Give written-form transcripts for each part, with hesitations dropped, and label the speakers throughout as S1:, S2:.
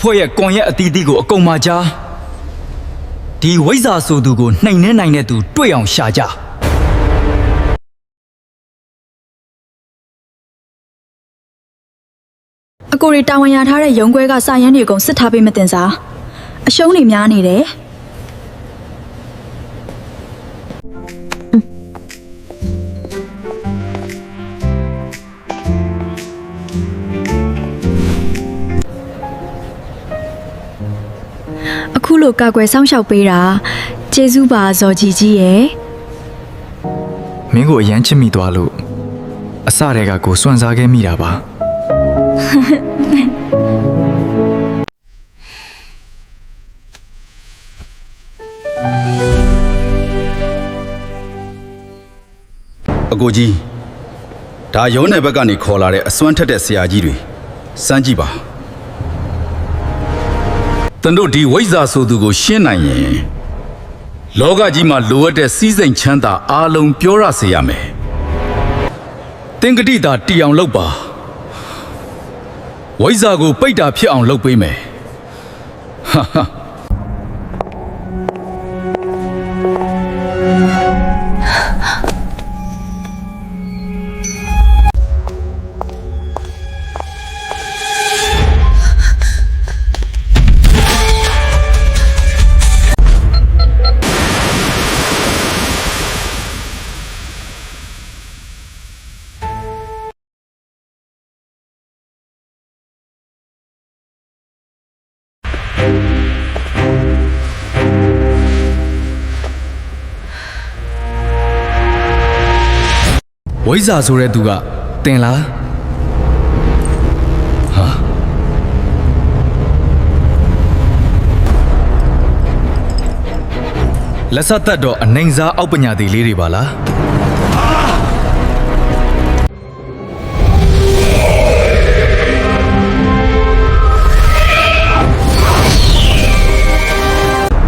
S1: ဖွဲ့ရဲ့ကွန်ရက်အသီးသီးကိုအကုန်မှာကြားဒီဝိဇ္ဇာဆိုသူကိုနှိမ်နှင်းနိုင်တဲ့သူတွေ့အောင်ရှာကြ
S2: အကိုရီတာဝန်ရထားတဲ့ရုံးခွဲကစာရန်တွေအကုန်စစ်ထားပေးမတင်စားအရှုံးတွေများနေတယ်အခုလိုကာကွယ်စောင့်ရှောက်ပေးတာကျေးဇူးပါဇော်ကြီးကြီးရဲ့
S1: မင်းကိုအရန်ချစ်မိသွားလို့အစတည်းကကိုစွန့်စားခဲ့မိတာပါ
S3: အကိုကြီးဒါရုံးနယ်ဘက်ကနေခေါ်လာတဲ့အစွမ်းထက်တဲ့ဆရာကြီးတွေစမ်းကြည့်ပါတန်တို့ဒီဝိဇ္ဇာဆိုသူကိုရှင်းနိုင်ရင်လောကကြီးမှာလိုအပ်တဲ့စည်းစိမ်ချမ်းသာအားလုံးပြောရစေရမယ်တင်ကတိသာတီအောင်လုပ်ပါဝိဇ္ဇာကိုပိတ်တာဖြစ်အောင်လုပ်ပေးမယ်ဟာဟာဝိဇ္ဇာဆိုတဲ့သူကတင်လားဟာလက်ဆက်သက်တော့အနိုင်စားအောက်ပညာသေးလေးတွေပါလား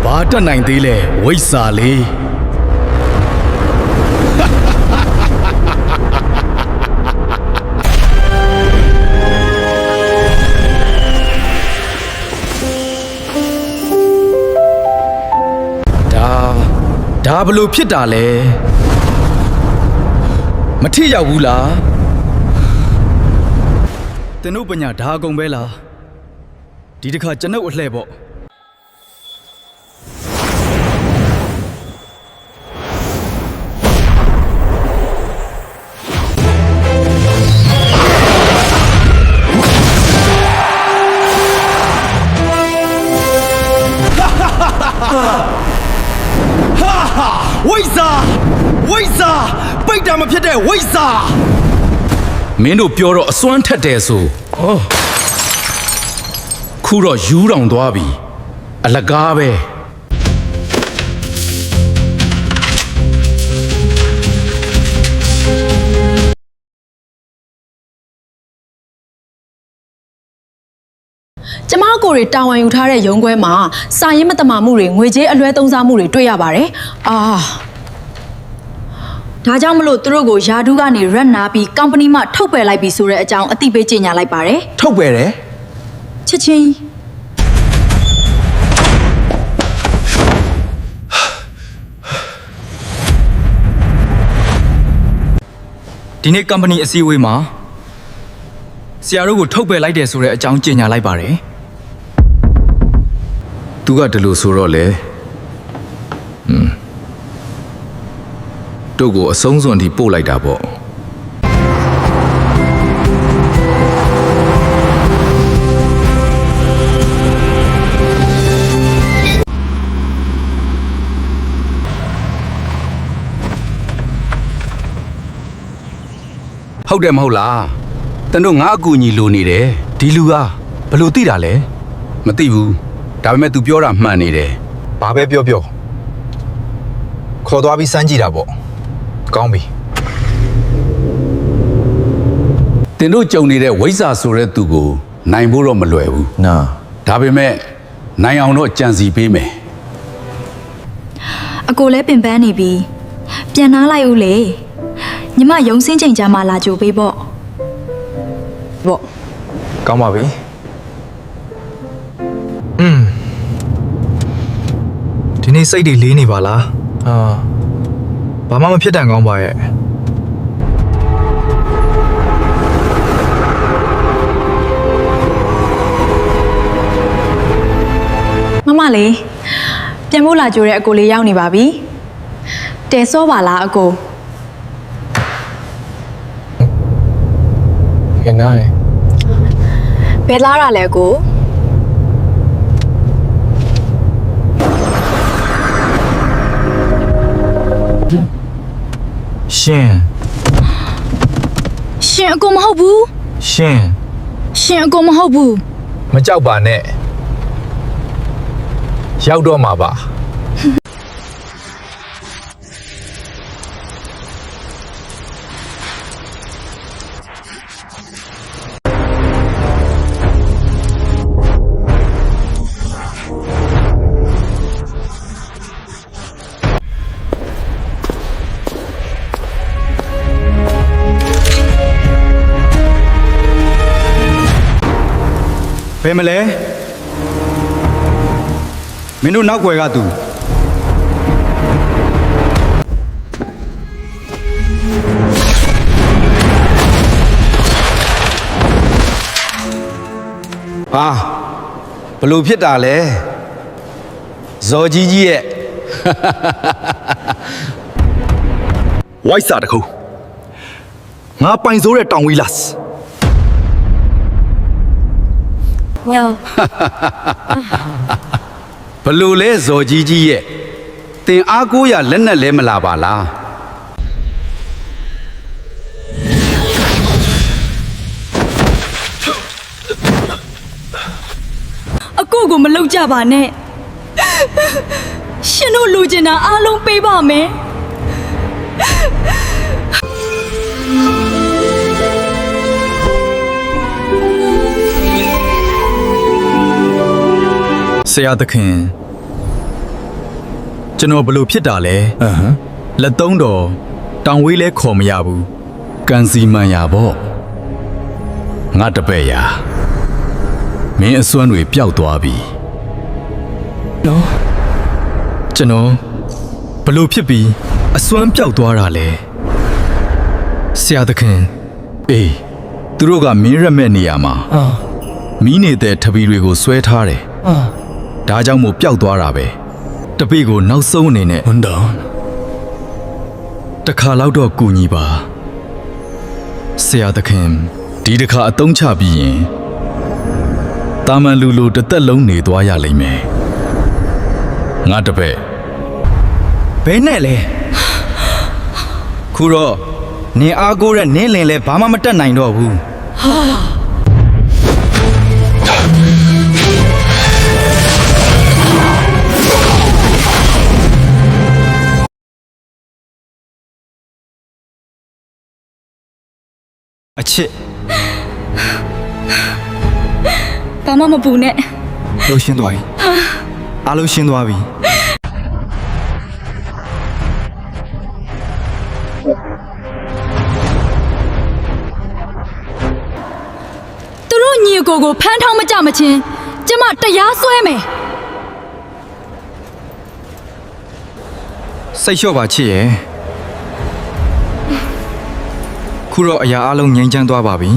S3: ဘာတက်နိုင်သေးလဲဝိဇ္ဇာလေးဒါဘလို့ဖြစ်တာလဲမထီရောက်ဘူးလားတင်တို့ပညာဒါအကုန်ပဲလားဒီတစ်ခါကျွန်ုပ်အလှဲ့ပေါ့ဝိဇ္ဇာပိတ်တာမဖြစ်တဲ့ဝိဇ္ဇာမင်းတို့ပြောတော့အစွမ်းထက်တယ်ဆိုခုတော့ယူတောင်သွားပြီအလကားပဲ
S2: ကျမအကိုတွေတာဝန်ယူထားတဲ့ရုံးခွဲမှာစာရင်းမတမာမှုတွေငွေကြေးအလွဲသုံးစားမှုတွေတွေ့ရပါတယ်ဒါကြောင့်မလို့သူတို့ကိုယာဒူးကနေရက်နာပြီးကုမ္ပဏီမှထုတ်ပယ်လိုက်ပြီဆိုတဲ့အကြောင်းအသိပေးကြေညာလိုက်ပါတယ်
S1: ထုတ်ပယ်တယ်
S2: ချက်ချင်း
S1: ဒီနေ့ကုမ္ပဏီအစည်းအဝေးမှာဆရာတို့ကိုထုတ်ပယ်လိုက်တယ်ဆိုတဲ့အကြောင်းကြေညာလိုက်ပါတယ်
S3: သူကဒီလိုဆိုတော့လေတို့ကိုအဆုံးစွန်ထိပို့လိုက်တာပေါ့ဟုတ်တယ်မဟုတ်လားတန်တို့ငါအကူညီလိုနေတယ်ဒီလူကဘလို့သိတာလဲမသိဘူးဒါပေမဲ့ तू ပြောတာမှန်နေတယ်
S4: ဘာပဲပြောခေါ်သွားပြီးစမ်းကြည့်တာပေါ့ကောင်းပြီ
S3: တင်တို့ကြုံနေတဲ့ဝိဇ္ဇာဆိုတဲ့သူကိုနိုင်ဖို့တော့မလွယ်ဘူး
S4: နာ
S3: ဒါပေမဲ့နိုင်အောင်တော့ကြံစီပေးမယ်
S2: အကိုလည်းပင်ပန်းနေပြီပြန်နားလိုက်ဦးလေညီမရုံစင်းချိန်ကြမှာလာကြိုပေးပေါ့
S4: ကောင်းပါပြီ နေ့စိတ်တွေလေးနေပါလားဘာမှမဖြစ်တန်ကောင်းပါရဲ့
S2: မမလေးပြန်ဖို့လာကြိုတဲ့အကိုလေးရောက်နေပါပြီတဲစောပါလားအကို
S5: Good night.
S2: ဘယ်လာရလဲအကို
S4: ရှင်
S2: ရှင်အကိုမဟုတ်ဘူး
S4: ရှင်
S2: ရှင်အကိုမဟုတ်ဘူး
S4: မကြောက်ပါနဲ့ရောက်တော့မှာပါ
S1: ဘယ်မလဲမင်းတို့နောက်ွယ်ကသူဟာဘလို့ဖြစ်တာလဲဇော်ကြီးကြီးရဲ့
S4: ဝိုက်စာတခုငါပိုင်စိုးတဲ့တောင်ဝီလာစ်
S3: ဘလို့လဲဇော်ကြီးကြီးရဲ့တင်အားကိုးရလက်နဲ့လဲမလာပါလား
S2: အကိုကိုမလောက်ကြပါနဲ့ရှင်တို့လူကျင်တာအားလုံးပေးပါမယ်
S1: ဆရာသခင်ကျွန်တော်ဘလို့ဖြစ်တာလဲလက်သုံးတော်တောင်ဝေးလဲခေါ်မရဘူး
S3: ကန်စီမန်ရပေါ့ငါတပည့်ရမင်းအစွမ်းတွေပျောက်သွားပြီ
S1: ကျွန်တော်ဘလို့ဖြစ်ပြီးအစွမ်းပြောက်သွားတာလဲဆရာသခင်
S3: အေးသူတို့ကမင်းရက်မဲ့နေရမှာမီးနေတဲ့ထပီတွေကိုဆွဲထားတယ်ဒါကြောင့်မို့ပျောက်သွားတာပဲ
S1: တပိကိုနောက်ဆုံးအနေနဲ့
S3: ဝန်တော်
S1: တစ်ခါလောက်တော့ကူညီပါဆရာသခင်
S3: ဒီတစ်ခါအသုံးချပြီးရင်တာမန်လူလိုတစ်သက်လုံးနေသွားရလိမ့်မယ်ငါတပည့်
S1: ဘဲနဲ့လဲခုတော့နင်အားကိုးတဲ့နင်းလင်လဲဘာမှမတက်နိုင်တော့ဘူးအချစ်
S2: ဘာမှမပူနဲ့
S1: လှုပ်ရှင်းသွားပြီအားလုံးရှင်းသွားပြီ
S2: သူတို့ညီအကိုကိုဖမ်းထောင်းမကြမချင်းကျမတရားစွဲမယ်
S1: စိတ်လျှော့ပါချစ်ရဲ့ခုတော့အရာအလုံးငြိမ်းချမ်းသွားပါပြီ